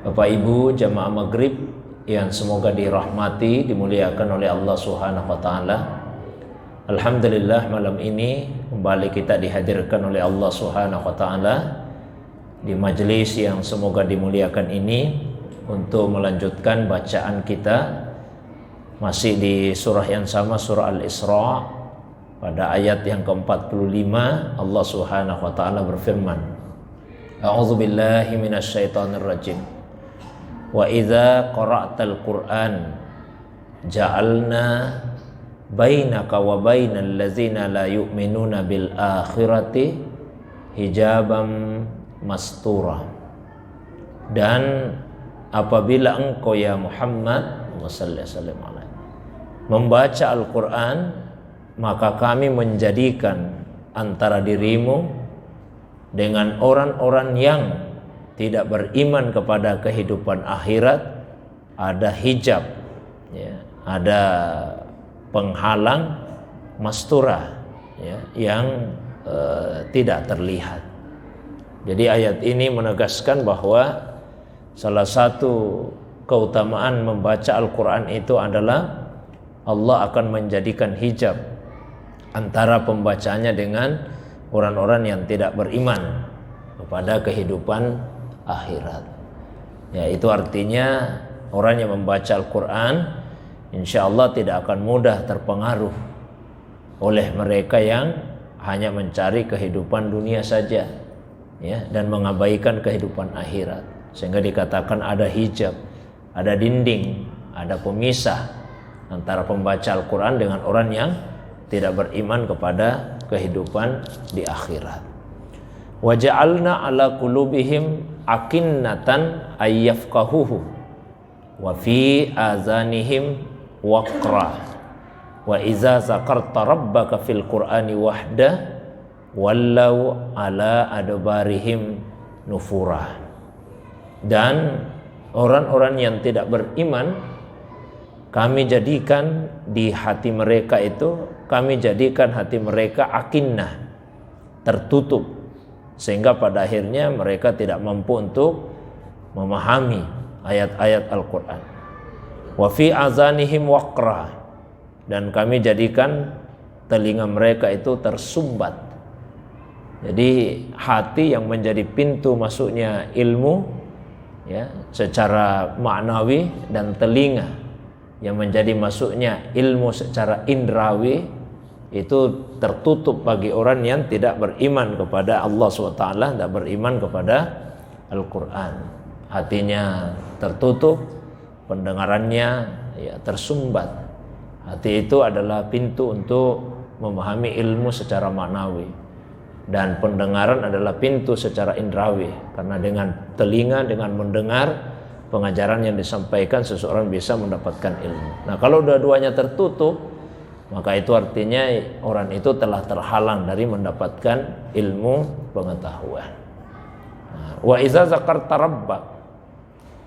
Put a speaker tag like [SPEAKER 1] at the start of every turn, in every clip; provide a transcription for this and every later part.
[SPEAKER 1] Bapak Ibu jamaah maghrib yang semoga dirahmati, dimuliakan oleh Allah Subhanahu wa taala. Alhamdulillah, malam ini kembali kita dihadirkan oleh Allah Subhanahu wa taala di majelis yang semoga dimuliakan ini untuk melanjutkan bacaan kita masih di surah yang sama, surah Al-Isra. Pada ayat yang ke-45 Allah Subhanahu wa taala berfirman, A'udzubillahi minasyaitonirrajim. Wa idza qara'tal Qur'an ja'alna bainaka wa bainal ladzina la yu'minuna bil akhirati hijaban mastura. Dan apabila engkau ya Muhammad membaca Al-Quran, maka kami menjadikan antara dirimu dengan orang-orang yang tidak beriman kepada kehidupan akhirat ada hijab, ya, ada penghalang mastura, ya, yang tidak terlihat. Jadi ayat ini menegaskan bahwa salah satu keutamaan membaca Al-Quran itu adalah Allah akan menjadikan hijab antara pembacanya dengan orang-orang yang tidak beriman kepada kehidupan akhirat. Ya, itu artinya orang yang membaca Al-Quran insya Allah tidak akan mudah terpengaruh oleh mereka yang hanya mencari kehidupan dunia saja, ya, dan mengabaikan kehidupan akhirat. Sehingga dikatakan ada hijab, ada dinding, ada pemisah antara pembaca Al-Quran dengan orang yang tidak beriman kepada kehidupan di akhirat. Wa ja'alna ala qulubihim akinnatan ayyafqahuhu wa fi azanihim waqra wa iza zakarta rabbaka fil qur'ani wahda wallau ala adbarihim nufura. Dan orang-orang yang tidak beriman kami jadikan di hati mereka itu, kami jadikan hati mereka akinnah, tertutup, sehingga pada akhirnya mereka tidak mampu untuk memahami ayat-ayat Al-Quran. Wa fi azanihim waqra, dan kami jadikan telinga mereka itu tersumbat. Jadi hati yang menjadi pintu masuknya ilmu, ya, secara maknawi, dan telinga yang menjadi masuknya ilmu secara indrawi itu tertutup bagi orang yang tidak beriman kepada Allah SWT, tidak beriman kepada Al-Quran. Hatinya tertutup, pendengarannya, ya, tersumbat. Hati itu adalah pintu untuk memahami ilmu secara maknawi, dan pendengaran adalah pintu secara indrawi, karena dengan telinga, dengan mendengar pengajaran yang disampaikan, seseorang bisa mendapatkan ilmu. Nah, kalau dua-duanya tertutup, maka itu artinya orang itu telah terhalang dari mendapatkan ilmu pengetahuan. Wa iza zakarta rabbak,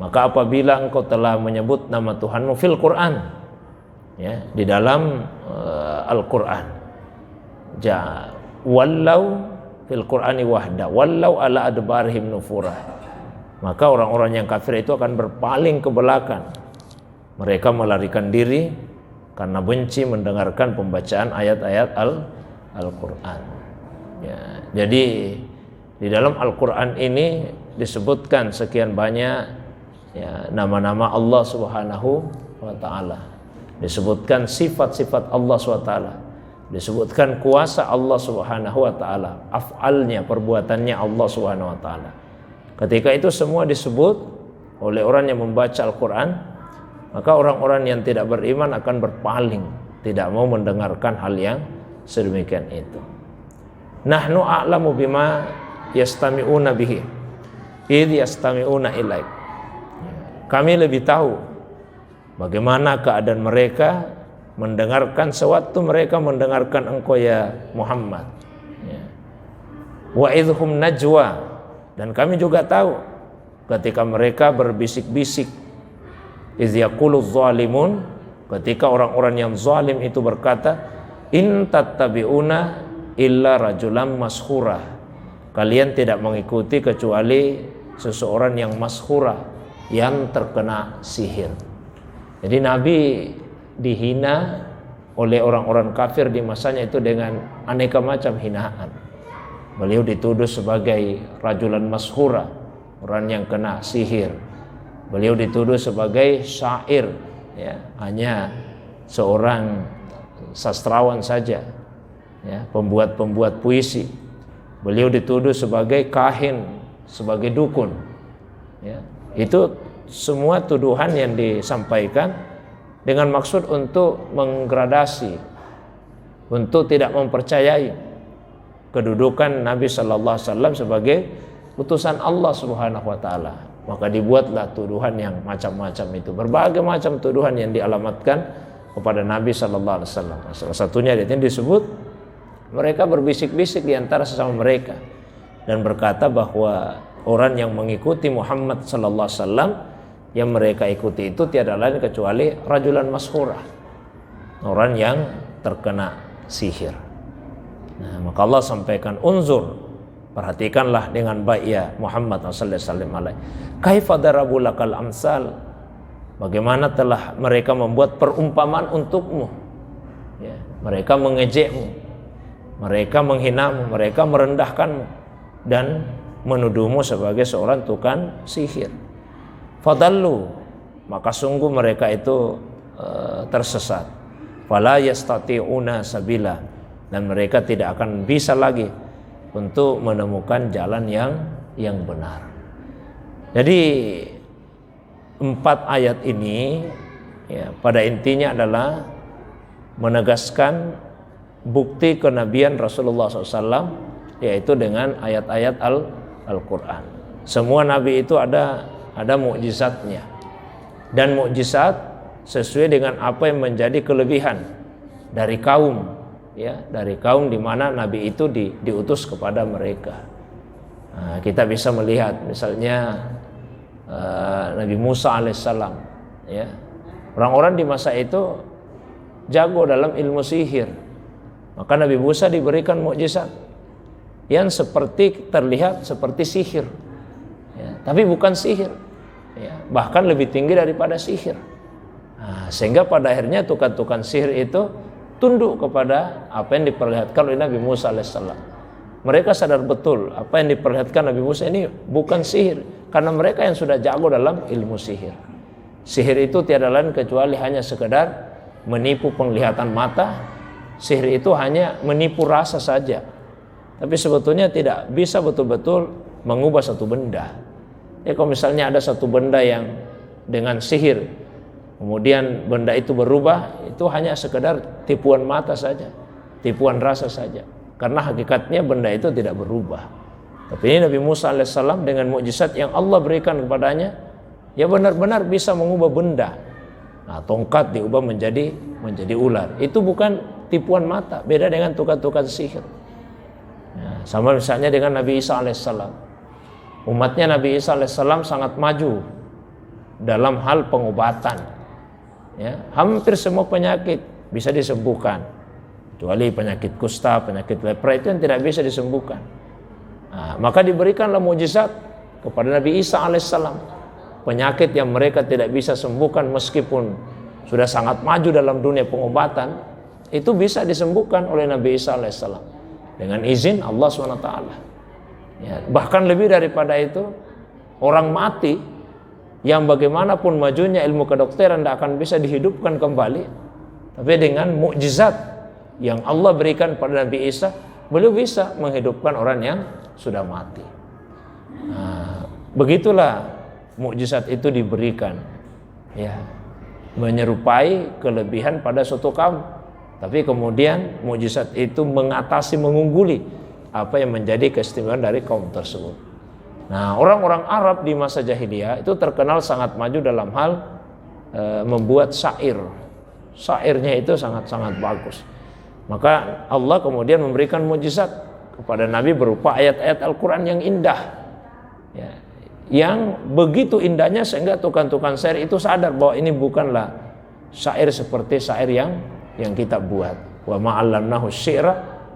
[SPEAKER 1] maka apabila engkau telah menyebut nama Tuhanmu fil Quran, ya, di dalam Al-Quran, wallau fil Qur'ani wahda wallau ala adbarihim nufura, maka orang-orang yang kafir itu akan berpaling ke belakang. Mereka melarikan diri karena benci mendengarkan pembacaan ayat-ayat Al-Quran. Ya, jadi di dalam Al-Quran ini disebutkan sekian banyak, ya, nama-nama Allah Subhanahu wa ta'ala. Disebutkan sifat-sifat Allah Subhanahu wa ta'ala. Disebutkan kuasa Allah Subhanahu wa ta'ala, af'alnya, perbuatannya Allah Subhanahu wa ta'ala. Ketika itu semua disebut oleh orang yang membaca Al-Quran, maka orang-orang yang tidak beriman akan berpaling, tidak mau mendengarkan hal yang sedemikian itu. Nahnu a'lamu bima yastami'una bihi idh yastami'una ilaik. Kami lebih tahu bagaimana keadaan mereka mendengarkan sewaktu mereka mendengarkan engkau ya Muhammad. Wa idhum najwa, dan kami juga tahu ketika mereka berbisik-bisik. Iz yaquluz zalimun, ketika orang-orang yang zalim itu berkata, in tattabi'una illa rajulan mashura, kalian tidak mengikuti kecuali seseorang yang mashura, yang terkena sihir. Jadi Nabi dihina oleh orang-orang kafir di masanya itu dengan aneka macam hinaan. Beliau dituduh sebagai rajulan mashura, orang yang kena sihir. Beliau dituduh sebagai syair, ya, hanya seorang sastrawan saja, ya, pembuat puisi. Beliau dituduh sebagai kahin, sebagai dukun, ya. Itu semua tuduhan yang disampaikan dengan maksud untuk menggradasi, untuk tidak mempercayai kedudukan Nabi Sallallahu Alaihi Wasallam sebagai utusan Allah Subhanahu Wa Taala. Maka dibuatlah tuduhan yang macam-macam itu, berbagai macam tuduhan yang dialamatkan kepada Nabi Sallallahu Alaihi Wasallam. Salah satunya disebut mereka berbisik-bisik di antara sesama mereka dan berkata bahwa orang yang mengikuti Muhammad Sallallahu Alaihi Wasallam yang mereka ikuti itu tiada lain kecuali rajulan mashura, orang yang terkena sihir. Nah, maka Allah sampaikan, unzur, perhatikanlah dengan baik ya Muhammad sallallahu alaihi wasallam, kaifa darabu lakal amsal, bagaimana telah mereka membuat perumpamaan untukmu, ya, mereka mengejekmu, mereka menghinamu, mereka merendahkanmu dan menuduhmu sebagai seorang tukang sihir. Fadallu, maka sungguh mereka itu tersesat. Fala yastati'una sabila, dan mereka tidak akan bisa lagi untuk menemukan jalan yang benar. Jadi 4 ayat ini, ya, pada intinya adalah menegaskan bukti kenabian Rasulullah SAW, yaitu dengan ayat-ayat Al-Quran. Semua nabi itu ada mukjizatnya, dan mukjizat sesuai dengan apa yang menjadi kelebihan dari kaum, ya, dari kaum di mana nabi itu diutus kepada mereka. Nah, kita bisa melihat misalnya Nabi Musa alaihissalam, ya, orang-orang di masa itu jago dalam ilmu sihir, maka Nabi Musa diberikan mukjizat yang terlihat seperti sihir, ya, tapi bukan sihir, ya, bahkan lebih tinggi daripada sihir. Nah, sehingga pada akhirnya tukang-tukang sihir itu tunduk kepada apa yang diperlihatkan oleh Nabi Musa alaihissalam. Mereka sadar betul apa yang diperlihatkan Nabi Musa ini bukan sihir, karena mereka yang sudah jago dalam ilmu sihir. Sihir itu tiada lain kecuali hanya sekedar menipu penglihatan mata. Sihir itu hanya menipu rasa saja, tapi sebetulnya tidak bisa betul-betul mengubah satu benda. Ya, kalau misalnya ada satu benda yang dengan sihir, kemudian benda itu berubah, itu hanya sekedar tipuan mata saja, tipuan rasa saja, karena hakikatnya benda itu tidak berubah. Tapi ini Nabi Musa alaihissalam dengan mukjizat yang Allah berikan kepadanya, ya benar-benar bisa mengubah benda. Nah, tongkat diubah menjadi ular. Itu bukan tipuan mata, beda dengan tukang-tukang sihir. Ya, sama misalnya dengan Nabi Isa alaihissalam. Umatnya Nabi Isa alaihissalam sangat maju dalam hal pengobatan. Ya, hampir semua penyakit bisa disembuhkan, kecuali penyakit kusta, penyakit lepra itu yang tidak bisa disembuhkan. Nah, maka diberikanlah mukjizat kepada Nabi Isa alaihissalam, penyakit yang mereka tidak bisa sembuhkan meskipun sudah sangat maju dalam dunia pengobatan, itu bisa disembuhkan oleh Nabi Isa alaihissalam dengan izin Allah SWT. Ya, bahkan lebih daripada itu, orang mati yang bagaimanapun majunya ilmu kedokteran tidak akan bisa dihidupkan kembali, tapi dengan mukjizat yang Allah berikan pada Nabi Isa, beliau bisa menghidupkan orang yang sudah mati. Nah, begitulah mukjizat itu diberikan, ya, menyerupai kelebihan pada suatu kaum, tapi kemudian mukjizat itu mengatasi, mengungguli apa yang menjadi keistimewaan dari kaum tersebut. Nah, orang-orang Arab di masa jahiliyah itu terkenal sangat maju dalam hal membuat syair. Syairnya itu sangat-sangat bagus. Maka Allah kemudian memberikan mukjizat kepada Nabi berupa ayat-ayat Al-Quran yang indah, ya, yang begitu indahnya sehingga tukang-tukang syair itu sadar bahwa ini bukanlah syair seperti syair yang kita buat. Wa ma'allamnahu syi'ra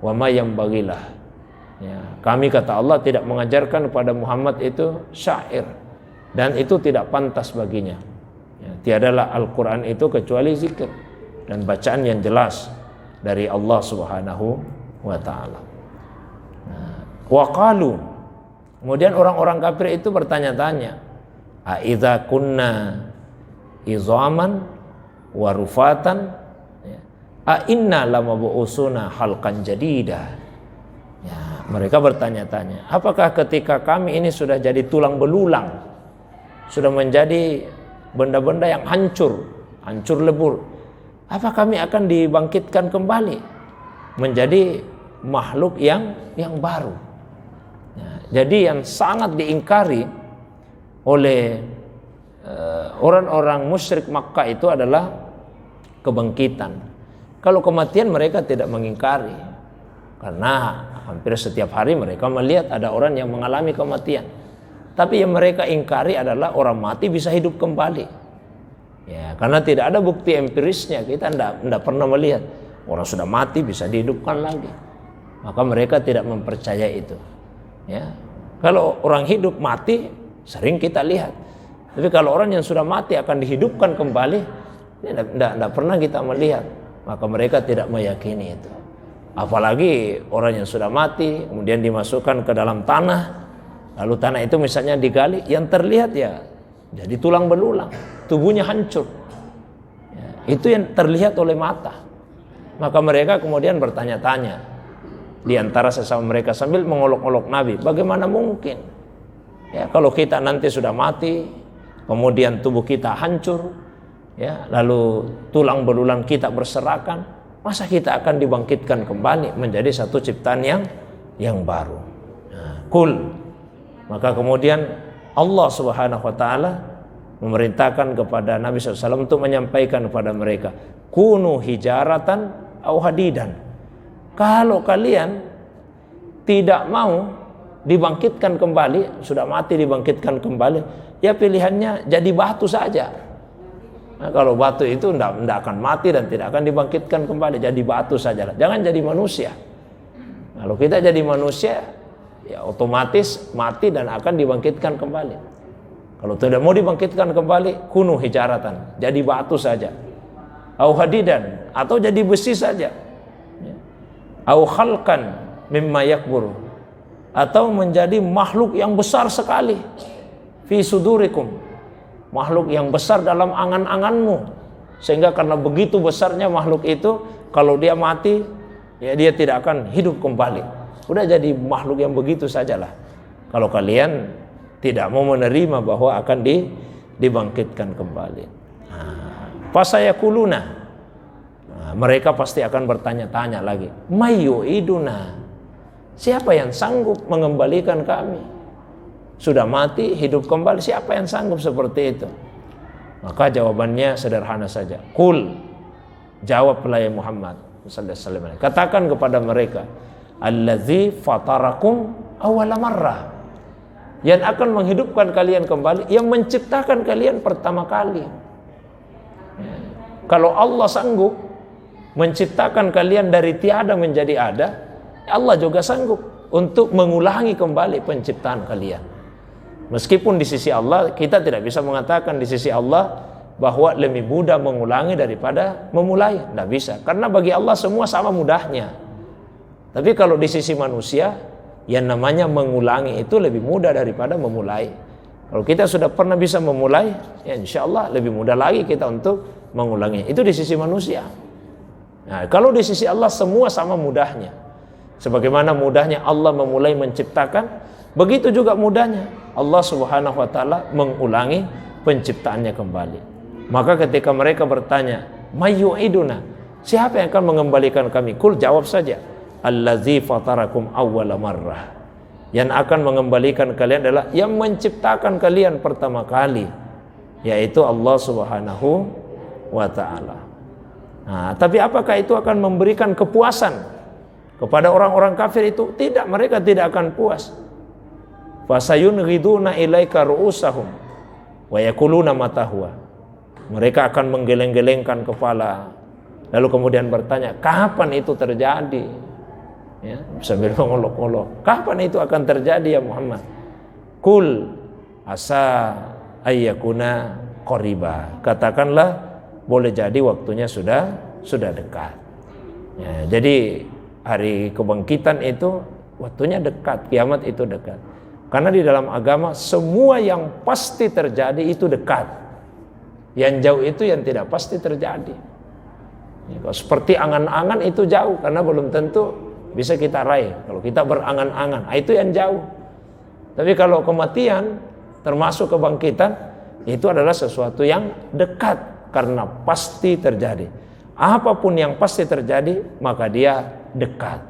[SPEAKER 1] wa ma yambagilah. Ya, kami, kata Allah, tidak mengajarkan kepada Muhammad itu syair, dan itu tidak pantas baginya. Ya, tiadalah Al-Quran itu kecuali zikir dan bacaan yang jelas dari Allah Subhanahu wa ta'ala. Waqalu, kemudian orang-orang kafir itu bertanya-tanya, a idza kunna izaman wa rufatan a inna lamab'usuna halqan jadida. Ya, mereka bertanya-tanya, apakah ketika kami ini sudah jadi tulang belulang, sudah menjadi benda-benda yang hancur lebur, apa kami akan dibangkitkan kembali menjadi makhluk yang baru? Ya, jadi yang sangat diingkari oleh orang-orang musyrik Makkah itu adalah kebangkitan. Kalau kematian mereka tidak mengingkari, karena hampir setiap hari mereka melihat ada orang yang mengalami kematian. Tapi yang mereka ingkari adalah orang mati bisa hidup kembali. Ya, karena tidak ada bukti empirisnya, kita tidak pernah melihat orang sudah mati bisa dihidupkan lagi. Maka mereka tidak mempercayai itu. Ya, kalau orang hidup mati sering kita lihat. Tapi kalau orang yang sudah mati akan dihidupkan kembali, tidak pernah kita melihat. Maka mereka tidak meyakini itu. Apalagi orang yang sudah mati kemudian dimasukkan ke dalam tanah, lalu tanah itu misalnya digali, yang terlihat ya jadi tulang belulang, tubuhnya hancur. Ya, itu yang terlihat oleh mata. Maka mereka kemudian bertanya-tanya di antara sesama mereka sambil mengolok-olok Nabi, bagaimana mungkin ya kalau kita nanti sudah mati, kemudian tubuh kita hancur, ya, lalu tulang belulang kita berserakan, masa kita akan dibangkitkan kembali menjadi satu ciptaan yang baru? Kul, maka kemudian Allah Subhanahu wa ta'ala memerintahkan kepada Nabi SAW untuk menyampaikan kepada mereka, kunu hijaratan au hadidan. Kalau kalian tidak mau dibangkitkan kembali, sudah mati dibangkitkan kembali, ya pilihannya jadi batu saja. Nah, kalau batu itu tidak akan mati dan tidak akan dibangkitkan kembali, jadi batu saja. Jangan jadi manusia. Kalau kita jadi manusia, ya otomatis mati dan akan dibangkitkan kembali. Kalau tidak mau dibangkitkan kembali, kunu hijaratan, jadi batu saja. Au hadidan, atau jadi besi saja. Au khalqan mimma yakbur, atau menjadi makhluk yang besar sekali. Fi sudurikum, makhluk yang besar dalam angan-anganmu, sehingga karena begitu besarnya makhluk itu, kalau dia mati ya dia tidak akan hidup kembali. Udah jadi makhluk yang begitu sajalah. Kalau kalian tidak mau menerima bahwa akan dibangkitkan kembali. Fasayakuluna, mereka pasti akan bertanya-tanya lagi, mayyuiduna, siapa yang sanggup mengembalikan kami? Sudah mati, hidup kembali, siapa yang sanggup seperti itu? Maka jawabannya sederhana saja. Qul, jawablah ya Muhammad sallallahu alaihi wasallam, katakan kepada mereka, allazi fatarakum awwala marrah, yang akan menghidupkan kalian kembali, yang menciptakan kalian pertama kali. Kalau Allah sanggup menciptakan kalian dari tiada menjadi ada, Allah juga sanggup untuk mengulangi kembali penciptaan kalian. Meskipun di sisi Allah kita tidak bisa mengatakan di sisi Allah bahwa lebih mudah mengulangi daripada memulai, tidak bisa, karena bagi Allah semua sama mudahnya. Tapi kalau di sisi manusia, yang namanya mengulangi itu lebih mudah daripada memulai. Kalau kita sudah pernah bisa memulai, ya insya Allah lebih mudah lagi kita untuk mengulangi. Itu di sisi manusia. Nah, kalau di sisi Allah semua sama mudahnya. Sebagaimana mudahnya Allah memulai menciptakan, begitu juga mudahnya Allah Subhanahu wa ta'ala mengulangi penciptaannya kembali. Maka ketika mereka bertanya, mayyuiduna, siapa yang akan mengembalikan kami? Kul, jawab saja, allazi fatarakum awwala marrah, yang akan mengembalikan kalian adalah yang menciptakan kalian pertama kali, yaitu Allah Subhanahu wa ta'ala. Nah, tapi apakah itu akan memberikan kepuasan kepada orang-orang kafir itu? Tidak, mereka tidak akan puas. Fasayunghiduna ilaika ru'usahum wa yakuluna mata huwa. Mereka akan menggeleng-gelengkan kepala, lalu kemudian bertanya, kapan itu terjadi? Ya, sambil mengolok-olok, kapan itu akan terjadi ya Muhammad? Kul asa ayyakuna qariba. Katakanlah boleh jadi waktunya sudah dekat. Ya, jadi hari kebangkitan itu waktunya dekat, kiamat itu dekat. Karena di dalam agama semua yang pasti terjadi itu dekat. Yang jauh itu yang tidak pasti terjadi. Ya, kalau seperti angan-angan itu jauh karena belum tentu bisa kita raih. Kalau kita berangan-angan, itu yang jauh. Tapi kalau kematian termasuk kebangkitan itu adalah sesuatu yang dekat karena pasti terjadi. Apapun yang pasti terjadi maka dia dekat.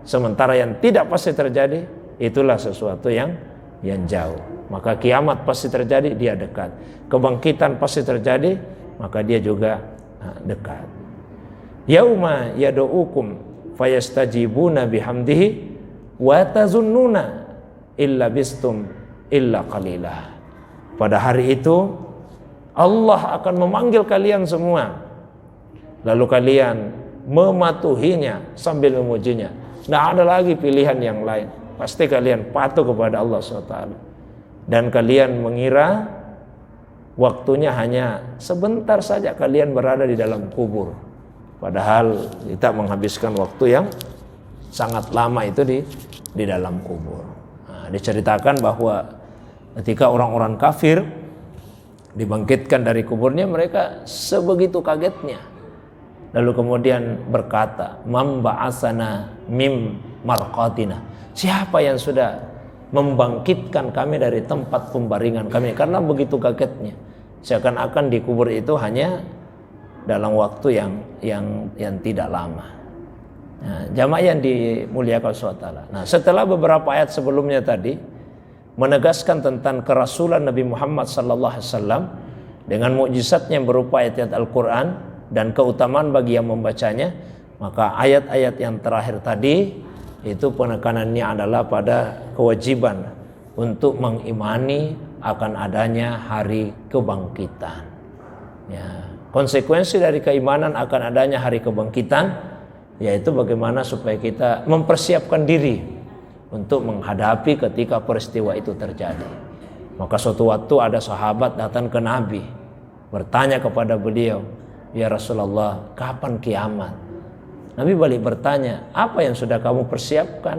[SPEAKER 1] Sementara yang tidak pasti terjadi itulah sesuatu yang jauh. Maka kiamat pasti terjadi, dia dekat. Kebangkitan pasti terjadi, maka dia juga dekat. Yauma yad'ukum fayastajibuna bihamdihi wa tazunnuna illa bistum illa qalila. Pada hari itu Allah akan memanggil kalian semua, lalu kalian mematuhinya sambil memujinya. Tidak ada lagi pilihan yang lain. Pasti kalian patuh kepada Allah SWT. Dan kalian mengira waktunya hanya sebentar saja kalian berada di dalam kubur. Padahal kita menghabiskan waktu yang sangat lama itu di dalam kubur. Nah, diceritakan bahwa ketika orang-orang kafir dibangkitkan dari kuburnya, mereka sebegitu kagetnya. Lalu kemudian berkata, "Man ba'asana mim marqatina." Siapa yang sudah membangkitkan kami dari tempat pembaringan kami? Karena begitu kagetnya. Seakan-akan di kubur itu hanya dalam waktu yang tidak lama. Nah, jamaah yang dimuliakan Allah. Nah, setelah beberapa ayat sebelumnya tadi menegaskan tentang kerasulan Nabi Muhammad SAW dengan mukjizatnya berupa ayat-ayat Al-Quran dan keutamaan bagi yang membacanya, maka ayat-ayat yang terakhir tadi itu penekanannya adalah pada kewajiban untuk mengimani akan adanya hari kebangkitan. Ya, konsekuensi dari keimanan akan adanya hari kebangkitan yaitu bagaimana supaya kita mempersiapkan diri untuk menghadapi ketika peristiwa itu terjadi. Maka suatu waktu ada sahabat datang ke Nabi bertanya kepada beliau, "Ya Rasulullah, kapan kiamat?" Nabi balik bertanya, "Apa yang sudah kamu persiapkan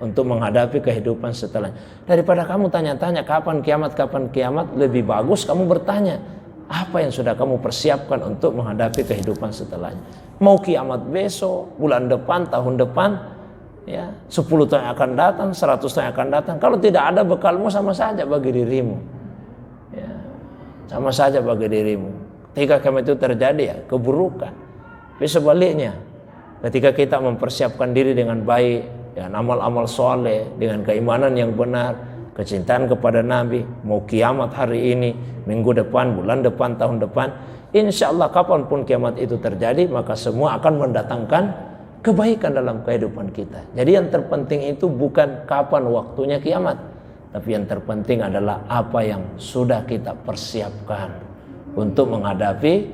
[SPEAKER 1] untuk menghadapi kehidupan setelahnya? Daripada kamu tanya-tanya kapan kiamat, lebih bagus kamu bertanya, apa yang sudah kamu persiapkan untuk menghadapi kehidupan setelahnya? Mau kiamat besok, bulan depan, tahun depan, ya, 10 tahun yang akan datang, 100 tahun yang akan datang. Kalau tidak ada bekalmu, sama saja bagi dirimu. Ya, sama saja bagi dirimu. Ketika kiamat itu terjadi, ya, keburukan. Tapi sebaliknya, ketika kita mempersiapkan diri dengan baik, dengan amal-amal soleh, dengan keimanan yang benar, kecintaan kepada Nabi, mau kiamat hari ini, minggu depan, bulan depan, tahun depan, insya Allah kapanpun kiamat itu terjadi, maka semua akan mendatangkan kebaikan dalam kehidupan kita. Jadi yang terpenting itu bukan kapan waktunya kiamat, tapi yang terpenting adalah apa yang sudah kita persiapkan untuk menghadapi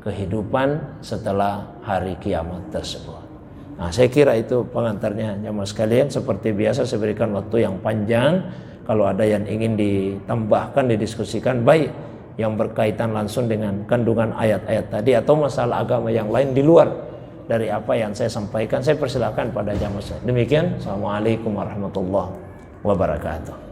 [SPEAKER 1] kehidupan setelah hari kiamat tersebut. Nah, saya kira itu pengantarnya jamaah sekalian. Seperti biasa saya berikan waktu yang panjang. Kalau ada yang ingin ditambahkan, didiskusikan, baik yang berkaitan langsung dengan kandungan ayat-ayat tadi atau masalah agama yang lain di luar dari apa yang saya sampaikan, saya persilakan pada jamaah. Demikian, assalamualaikum warahmatullahi wabarakatuh.